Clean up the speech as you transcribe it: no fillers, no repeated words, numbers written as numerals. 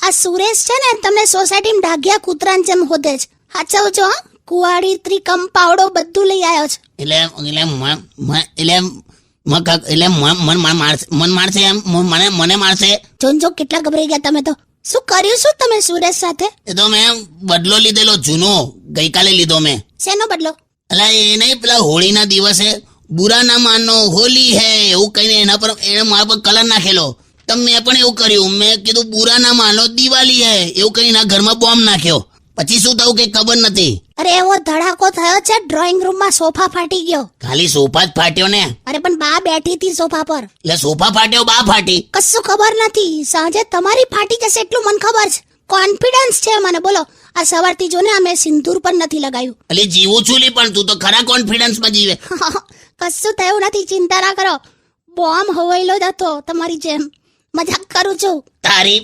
આ સુરેશ છે ને તમને સોસાયટીમાં ડાઘિયા કૂતરાની જેમ હોદે છે. હાચવજો હો. કુવાડી ત્રિકમ પાવડો બધું લઈ આવ્યો છે. મન મારશે એમ મને મારશે. જોનજો કેટલા ગભરાઈ ગયા તમે તો. શું કર્યું શું તમે સુરેશ સાથે? એ તો મેં બદલો લીધેલો જૂનો ગઈકાલે લીધો મેં. શેનો બદલો? એટલે એ નહીં પેલા હોળીના દિવસે બુરા ના માનો હોલી હે એવું કહીને એના પર એને મારા પર કલર નાખેલો. તો મેં પણ એવું કર્યું. મેં કીધું બુરા ના માનો દિવાળી હે એવું કહીને એના ઘરમાં બોમ્બ નાખ્યો. પછી શું થયું કઈ ખબર નથી. અરે એવો ધડાકો થયો છે ડ્રોઈંગ રૂમમાં સોફા ફાટી ગયો. ખાલી સોફા જ ફાટ્યો ને. અરે પણ બા બેઠી હતી સોફા પર. એટલે સોફા ફાટ્યો બા ફાટી. કશું ખબર નથી. સાંજે તમારી ફાટી જશે એટલું મને ખબર છે. કોન્ફિડન્સ છે મને. બોલો આ સવારથી જો ને અમે સિંદૂર પણ નથી લગાવ્યું. એટલે જીવું છું લી પણ તું તો ખરા કોન્ફિડન્સમાં જીવે. કશું થયું નથી ચિંતા ના કરો. બોમ્બ હવાયેલો જ હતો તમારી જેમ. મજાક કરું છું. તારી